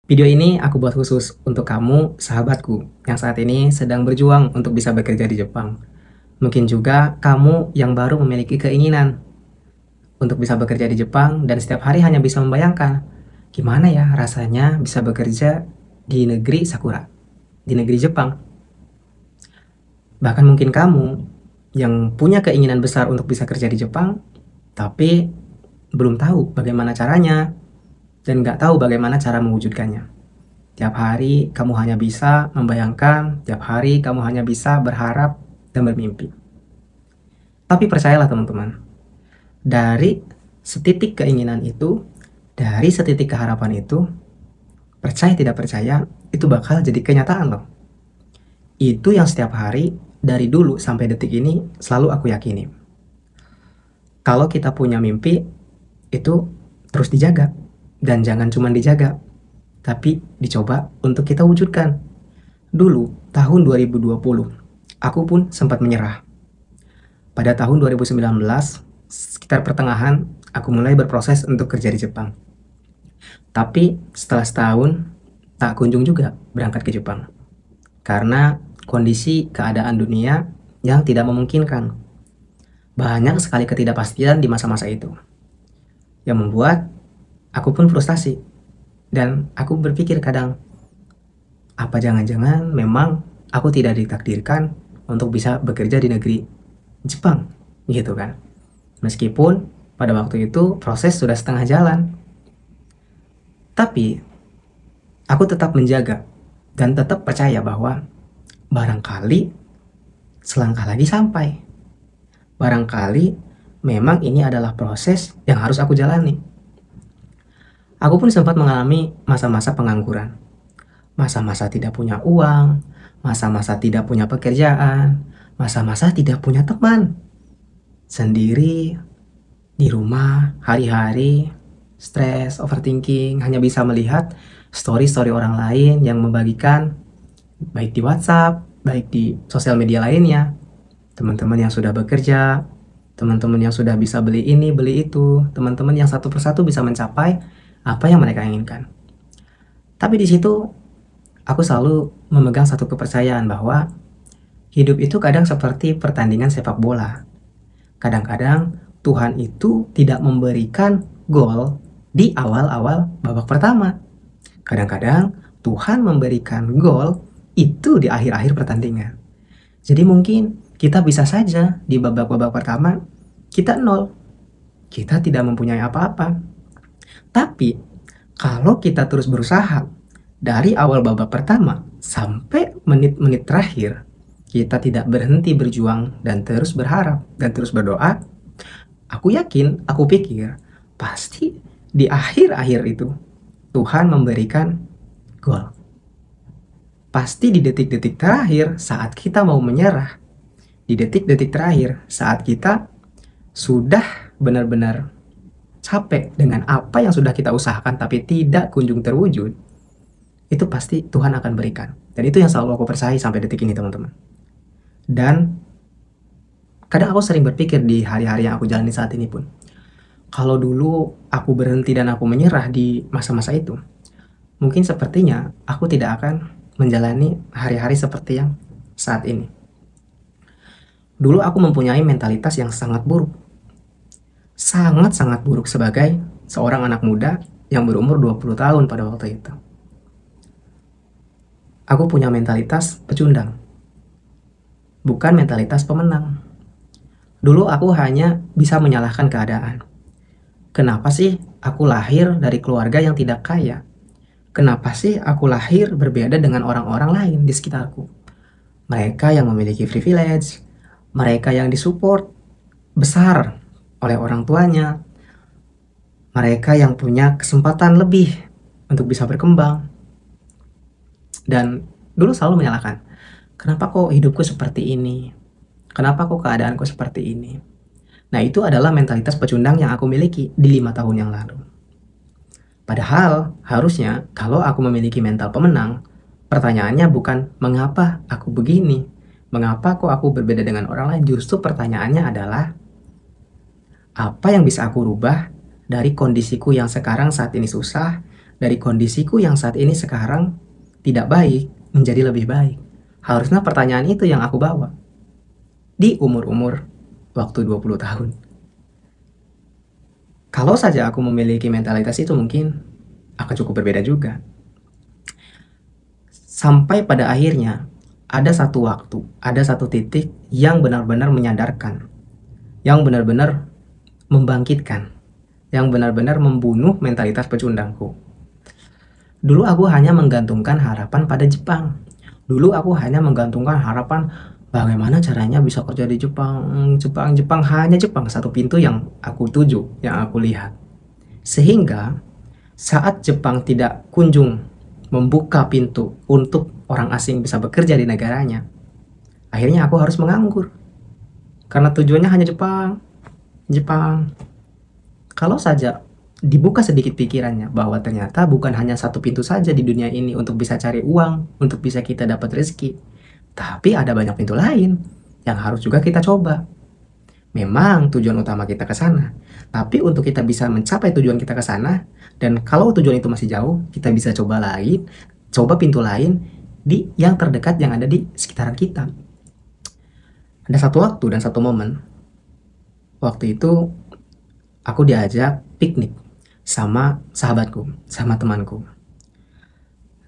Video ini aku buat khusus untuk kamu, sahabatku, yang saat ini sedang berjuang untuk bisa bekerja di Jepang. Mungkin juga kamu yang baru memiliki keinginan untuk bisa bekerja di Jepang dan setiap hari hanya bisa membayangkan gimana ya rasanya bisa bekerja di negeri Sakura, di negeri Jepang. Bahkan mungkin kamu yang punya keinginan besar untuk bisa kerja di Jepang, tapi belum tahu bagaimana caranya dan nggak tahu bagaimana cara mewujudkannya. Tiap hari kamu hanya bisa membayangkan, tiap hari kamu hanya bisa berharap dan bermimpi. Tapi percayalah teman-teman, dari setitik keinginan itu, dari setitik keharapan itu, percaya tidak percaya, itu bakal jadi kenyataan loh. Itu yang setiap hari, dari dulu sampai detik ini, selalu aku yakini. Kalau kita punya mimpi, itu terus dijaga. Dan jangan cuma dijaga, tapi dicoba untuk kita wujudkan. Dulu, tahun 2020, aku pun sempat menyerah. Pada tahun 2019, sekitar pertengahan, aku mulai berproses untuk kerja di Jepang. Tapi setelah setahun, tak kunjung juga berangkat ke Jepang. Karena kondisi keadaan dunia yang tidak memungkinkan. Banyak sekali ketidakpastian di masa-masa itu. Yang membuat aku pun frustasi. Dan aku berpikir kadang, apa jangan-jangan memang aku tidak ditakdirkan untuk bisa bekerja di negeri Jepang, gitu kan. Meskipun pada waktu itu proses sudah setengah jalan. Tapi aku tetap menjaga dan tetap percaya bahwa barangkali selangkah lagi sampai. Barangkali memang ini adalah proses yang harus aku jalani. Aku pun sempat mengalami masa-masa pengangguran. Masa-masa tidak punya uang, masa-masa tidak punya pekerjaan, masa-masa tidak punya teman. Sendiri, di rumah, hari-hari, stres, overthinking, hanya bisa melihat story-story orang lain yang membagikan, baik di WhatsApp, baik di sosial media lainnya. Teman-teman yang sudah bekerja, teman-teman yang sudah bisa beli ini, beli itu, teman-teman yang satu persatu bisa mencapai apa yang mereka inginkan. Tapi di situ aku selalu memegang satu kepercayaan bahwa hidup itu kadang seperti pertandingan sepak bola. Kadang-kadang Tuhan itu tidak memberikan gol di awal-awal babak pertama. Kadang-kadang Tuhan memberikan gol itu di akhir-akhir pertandingan. Jadi mungkin kita bisa saja di babak-babak pertama kita nol. Kita tidak mempunyai apa-apa. Tapi kalau kita terus berusaha dari awal babak pertama sampai menit-menit terakhir, kita tidak berhenti berjuang dan terus berharap dan terus berdoa, aku yakin, aku pikir pasti di akhir-akhir itu Tuhan memberikan gol. Pasti di detik-detik terakhir saat kita mau menyerah, di detik-detik terakhir saat kita sudah benar-benar capek dengan apa yang sudah kita usahakan tapi tidak kunjung terwujud, itu pasti Tuhan akan berikan. Dan itu yang selalu aku percaya sampai detik ini teman-teman. Dan kadang aku sering berpikir di hari-hari yang aku jalani saat ini pun, kalau dulu aku berhenti dan aku menyerah di masa-masa itu, mungkin sepertinya aku tidak akan menjalani hari-hari seperti yang saat ini. Dulu aku mempunyai mentalitas yang sangat buruk. Sangat-sangat buruk sebagai seorang anak muda yang berumur 20 tahun pada waktu itu. Aku punya mentalitas pecundang, bukan mentalitas pemenang. Dulu aku hanya bisa menyalahkan keadaan. Kenapa sih aku lahir dari keluarga yang tidak kaya? Kenapa sih aku lahir berbeda dengan orang-orang lain di sekitarku? Mereka yang memiliki privilege, mereka yang disupport besar oleh orang tuanya, mereka yang punya kesempatan lebih untuk bisa berkembang. Dan dulu selalu menyalahkan, kenapa kok hidupku seperti ini? Kenapa kok keadaanku seperti ini? Nah, itu adalah mentalitas pecundang yang aku miliki di 5 tahun yang lalu. Padahal harusnya kalau aku memiliki mental pemenang, pertanyaannya bukan mengapa aku begini, mengapa kok aku berbeda dengan orang lain. Justru pertanyaannya adalah apa yang bisa aku rubah dari kondisiku yang sekarang saat ini susah, dari kondisiku yang saat ini sekarang tidak baik menjadi lebih baik. Harusnya pertanyaan itu yang aku bawa di umur-umur waktu 20 tahun. Kalau saja aku memiliki mentalitas itu mungkin akan cukup berbeda juga. Sampai pada akhirnya ada satu waktu, ada satu titik yang benar-benar menyadarkan, yang benar-benar membangkitkan, yang benar-benar membunuh mentalitas pecundangku. Dulu aku hanya menggantungkan harapan pada Jepang. Dulu aku hanya menggantungkan harapan bagaimana caranya bisa kerja di Jepang. Jepang, hanya Jepang satu pintu yang aku tuju, yang aku lihat. Sehingga saat Jepang tidak kunjung membuka pintu untuk orang asing bisa bekerja di negaranya, akhirnya aku harus menganggur. Karena tujuannya hanya Jepang. Kalau saja dibuka sedikit pikirannya bahwa ternyata bukan hanya satu pintu saja di dunia ini untuk bisa cari uang, untuk bisa kita dapat rezeki, tapi ada banyak pintu lain yang harus juga kita coba. Memang tujuan utama kita ke sana, tapi untuk kita bisa mencapai tujuan kita ke sana, dan kalau tujuan itu masih jauh, kita bisa coba pintu lain di yang terdekat yang ada di sekitaran kita. Ada satu waktu dan satu momen. Waktu itu aku diajak piknik sama sahabatku, sama temanku.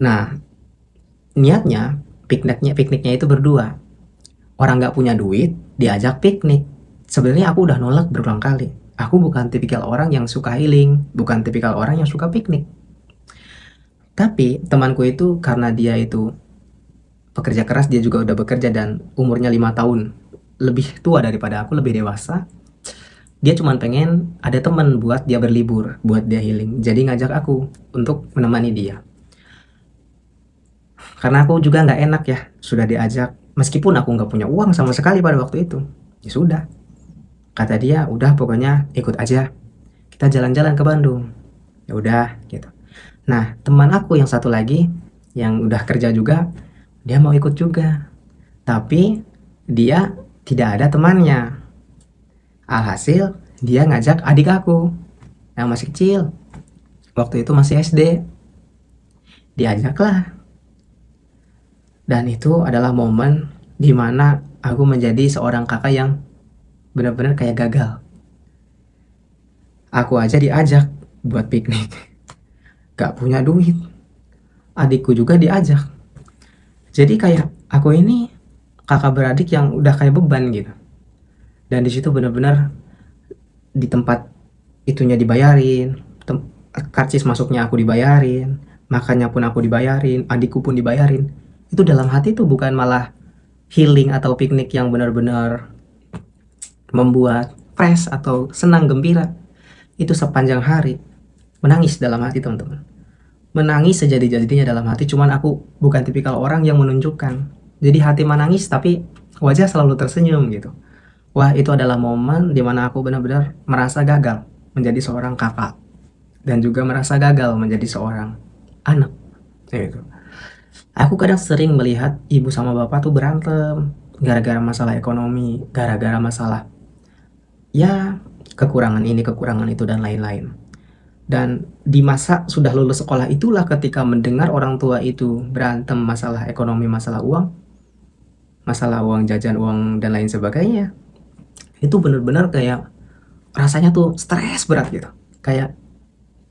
Nah, niatnya pikniknya itu berdua. Orang nggak punya duit diajak piknik. Sebenarnya aku udah nolak berulang kali. Aku bukan tipikal orang yang suka healing, bukan tipikal orang yang suka piknik. Tapi temanku itu karena dia itu pekerja keras, dia juga udah bekerja dan umurnya 5 tahun lebih tua daripada aku, lebih dewasa. Dia cuma pengen ada teman buat dia berlibur, buat dia healing. Jadi ngajak aku untuk menemani dia. Karena aku juga nggak enak ya, sudah diajak. Meskipun aku nggak punya uang sama sekali pada waktu itu. Ya sudah. Kata dia, udah pokoknya ikut aja. Kita jalan-jalan ke Bandung. Ya udah gitu. Nah, teman aku yang satu lagi, yang udah kerja juga, dia mau ikut juga. Tapi dia tidak ada temannya. Alhasil dia ngajak adik aku yang masih kecil, waktu itu masih SD. Diajaklah. Dan itu adalah momen dimana aku menjadi seorang kakak yang benar-benar kayak gagal. Aku aja diajak buat piknik, gak punya duit. Adikku juga diajak. Jadi kayak aku ini kakak beradik yang udah kayak beban gitu. Dan di situ benar-benar di tempat itunya dibayarin, karcis masuknya aku dibayarin, makannya pun aku dibayarin, adikku pun dibayarin. Itu dalam hati tuh bukan malah healing atau piknik yang benar-benar membuat fresh atau senang gembira. Itu sepanjang hari menangis dalam hati, teman-teman. Menangis sejadi-jadinya dalam hati, cuman aku bukan tipikal orang yang menunjukkan. Jadi hati menangis tapi wajah selalu tersenyum gitu. Wah, itu adalah momen dimana aku benar-benar merasa gagal menjadi seorang kakak. Dan juga merasa gagal menjadi seorang anak. Gitu. Aku kadang sering melihat ibu sama bapak tuh berantem. Gara-gara masalah ekonomi. Gara-gara masalah ya kekurangan ini, kekurangan itu, dan lain-lain. Dan di masa sudah lulus sekolah itulah ketika mendengar orang tua itu berantem masalah ekonomi, masalah uang jajan, uang, dan lain sebagainya. Itu bener-bener kayak rasanya tuh stres berat gitu. Kayak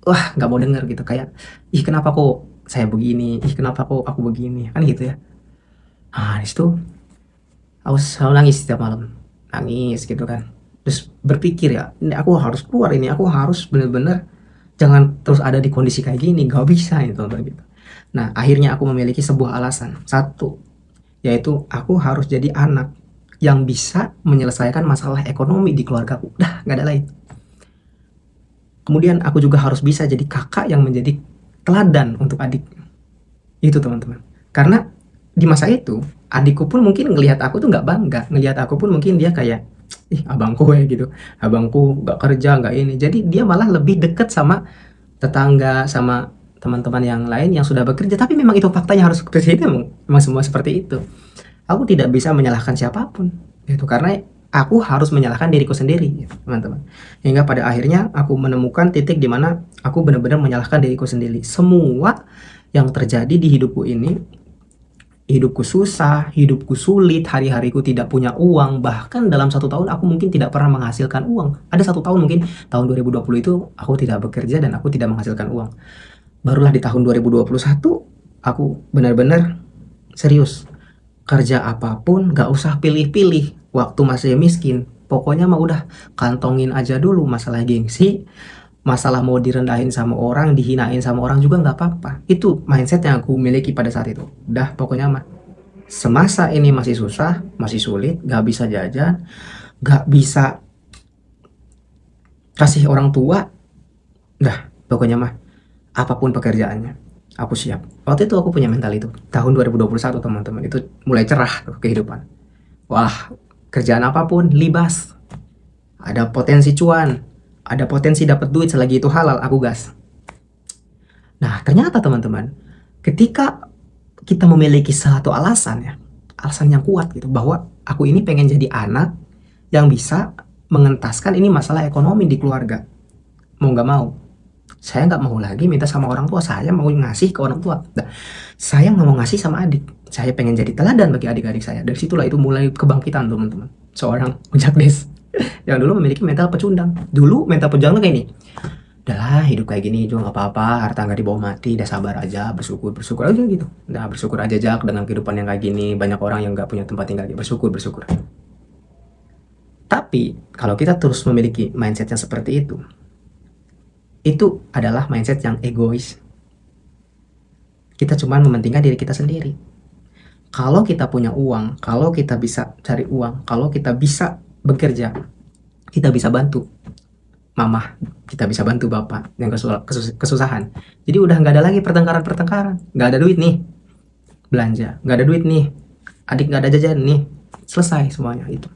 wah, nggak mau denger gitu. Kayak ih, kenapa kok saya begini, ih kenapa kok aku begini, kan gitu ya. Nah, disitu aku selalu nangis setiap malam, nangis gitu kan. Terus berpikir ya, ini aku harus keluar, ini aku harus bener-bener jangan terus ada di kondisi kayak gini, nggak bisa itu gitu. Nah, akhirnya aku memiliki sebuah alasan, satu, yaitu aku harus jadi anak yang bisa menyelesaikan masalah ekonomi di keluargaku. Dah, nggak ada lain. Kemudian aku juga harus bisa jadi kakak yang menjadi teladan untuk adik. Itu, teman-teman. Karena di masa itu, adikku pun mungkin ngelihat aku tuh nggak bangga. Ngelihat aku pun mungkin dia kayak, ih abangku ya gitu. Abangku nggak kerja, nggak ini. Jadi dia malah lebih deket sama tetangga, sama teman-teman yang lain yang sudah bekerja. Tapi memang itu faktanya, harus seperti itu. Memang semua seperti itu. Aku tidak bisa menyalahkan siapapun gitu, karena aku harus menyalahkan diriku sendiri, gitu, teman-teman. Hingga pada akhirnya aku menemukan titik di mana aku benar-benar menyalahkan diriku sendiri. Semua yang terjadi di hidupku ini, hidupku susah, hidupku sulit, hari-hariku tidak punya uang, bahkan dalam 1 tahun aku mungkin tidak pernah menghasilkan uang. Ada 1 tahun mungkin, tahun 2020 itu aku tidak bekerja dan aku tidak menghasilkan uang. Barulah di tahun 2021 aku benar-benar serius. Kerja apapun gak usah pilih-pilih waktu masih miskin. Pokoknya mah udah kantongin aja dulu masalah gengsi, masalah mau direndahin sama orang, dihinain sama orang juga nggak apa-apa. Itu mindset yang aku miliki pada saat itu. Udah pokoknya mah semasa ini masih susah, masih sulit, nggak bisa jajan, nggak bisa kasih orang tua, dah pokoknya mah apapun pekerjaannya aku siap. Waktu itu aku punya mental itu tahun 2021, teman-teman. Itu mulai cerah tuh kehidupan. Wah, kerjaan apapun libas, ada potensi cuan, ada potensi dapat duit selagi itu halal, aku gas. Nah, ternyata teman-teman, ketika kita memiliki satu alasan ya, alasan yang kuat gitu, bahwa aku ini pengen jadi anak yang bisa mengentaskan ini masalah ekonomi di keluarga. Mau nggak mau, saya nggak mau lagi minta sama orang tua, saya mau ngasih ke orang tua. Nah, saya nggak mau ngasih sama adik, saya pengen jadi teladan bagi adik-adik saya. Dari situlah itu mulai kebangkitan, teman-teman. Seorang ojek des yang dulu memiliki mental pecundang. Dulu mental pecundang kayak ini, udahlah hidup kayak gini juga nggak apa-apa, harta nggak dibawa mati, udah sabar aja, bersyukur aja gitu. Udah bersyukur aja Jak dengan kehidupan yang kayak gini. Banyak orang yang nggak punya tempat tinggal, bersyukur. Tapi kalau kita terus memiliki mindset yang seperti itu adalah mindset yang egois. Kita cuma mementingkan diri kita sendiri. Kalau kita punya uang, kalau kita bisa cari uang, kalau kita bisa bekerja, kita bisa bantu mama, kita bisa bantu bapak yang kesusahan. Jadi udah nggak ada lagi pertengkaran. Nggak ada duit nih belanja, nggak ada duit nih adik, nggak ada jajan nih, selesai semuanya. Itu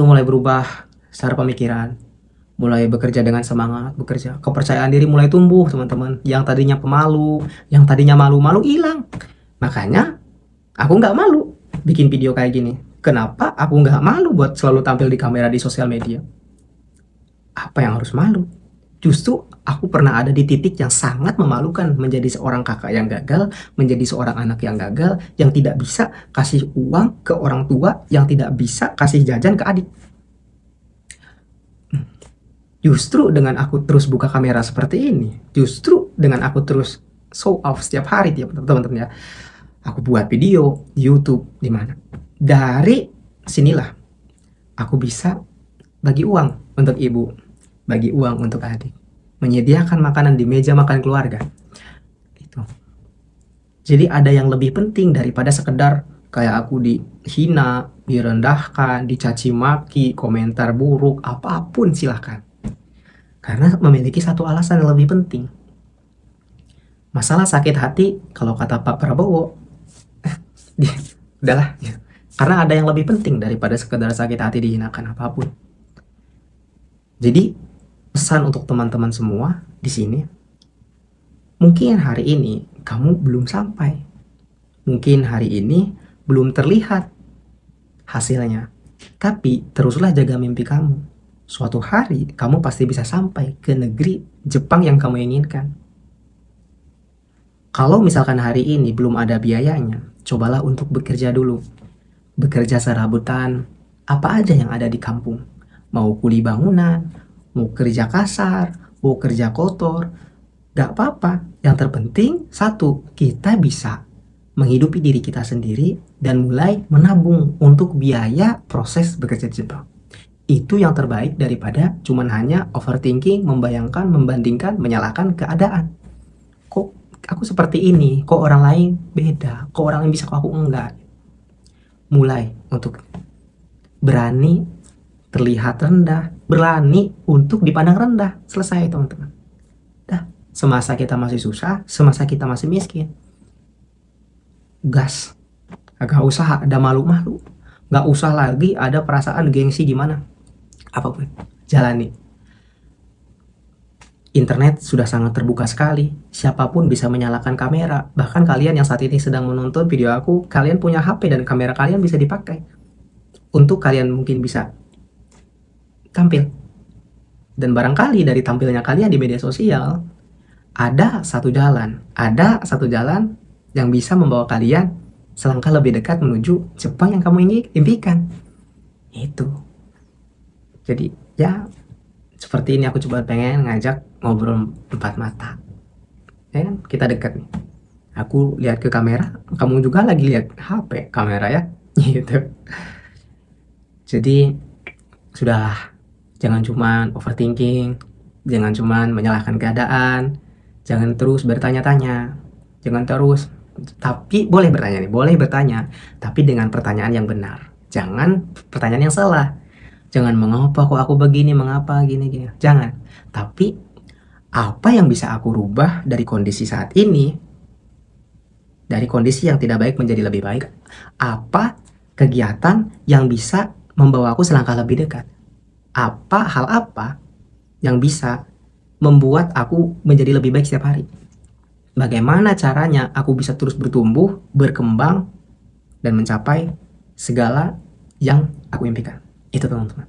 mulai berubah secara pemikiran, mulai bekerja dengan semangat, kepercayaan diri mulai tumbuh, teman-teman. Yang tadinya pemalu, yang tadinya malu-malu hilang. Makanya aku nggak malu bikin video kayak gini. Kenapa aku nggak malu buat selalu tampil di kamera di sosial media? Apa yang harus malu? Justru aku pernah ada di titik yang sangat memalukan, menjadi seorang kakak yang gagal, menjadi seorang anak yang gagal, yang tidak bisa kasih uang ke orang tua, yang tidak bisa kasih jajan ke adik. Justru dengan aku terus buka kamera seperti ini, justru dengan aku terus show off setiap hari, teman-teman ya, aku buat video di YouTube, di mana dari sinilah aku bisa bagi uang untuk ibu, bagi uang untuk adik, menyediakan makanan di meja makan keluarga. Itu. Jadi ada yang lebih penting daripada sekedar kayak aku dihina, direndahkan, dicaci maki, komentar buruk, apapun silahkan. Karena memiliki satu alasan yang lebih penting. Masalah sakit hati, kalau kata Pak Prabowo, udahlah. Karena ada yang lebih penting daripada sekedar sakit hati dihinakan apapun. Jadi pesan untuk teman-teman semua di sini, mungkin hari ini kamu belum sampai, mungkin hari ini belum terlihat hasilnya, tapi teruslah jaga mimpi kamu. Suatu hari kamu pasti bisa sampai ke negeri Jepang yang kamu inginkan. Kalau misalkan hari ini belum ada biayanya, cobalah untuk bekerja dulu. Bekerja serabutan, apa aja yang ada di kampung. Mau kuli bangunan, mau kerja kasar, mau kerja kotor, gak apa-apa. Yang terpenting, satu, kita bisa menghidupi diri kita sendiri dan mulai menabung untuk biaya proses bekerja di Jepang. Itu yang terbaik daripada cuman hanya overthinking, membayangkan, membandingkan, menyalahkan keadaan. Kok aku seperti ini, kok orang lain beda, kok orang lain bisa, kok aku enggak. Mulai untuk berani terlihat rendah, berani untuk dipandang rendah. Selesai, teman-teman. Dah, semasa kita masih susah, semasa kita masih miskin, gas. Gak usah ada malu-malu, gak usah lagi ada perasaan gengsi gimana. Apapun, jalani. Internet sudah sangat terbuka sekali. Siapapun bisa menyalakan kamera. Bahkan kalian yang saat ini sedang menonton video aku, kalian punya HP dan kamera kalian bisa dipakai. untuk kalian mungkin bisa tampil. Dan barangkali dari tampilnya kalian di media sosial, ada satu jalan yang bisa membawa kalian selangkah lebih dekat menuju Jepang yang kamu impikan. Itu. Jadi ya seperti ini, aku coba pengen ngajak ngobrol empat mata. Ya kan, kita dekat nih. Aku lihat ke kamera, kamu juga lagi lihat HP kamera ya. Gitu. Jadi sudahlah, jangan cuman overthinking, jangan cuman menyalahkan keadaan, jangan terus bertanya-tanya, jangan terus, tapi boleh bertanya, tapi dengan pertanyaan yang benar, jangan pertanyaan yang salah. Jangan mengapa kok aku begini, mengapa gini, jangan. Tapi apa yang bisa aku rubah dari kondisi saat ini, dari kondisi yang tidak baik menjadi lebih baik? Apa kegiatan yang bisa membawa aku selangkah lebih dekat? Hal apa yang bisa membuat aku menjadi lebih baik setiap hari? Bagaimana caranya aku bisa terus bertumbuh, berkembang, dan mencapai segala yang aku impikan? Itu teman-teman.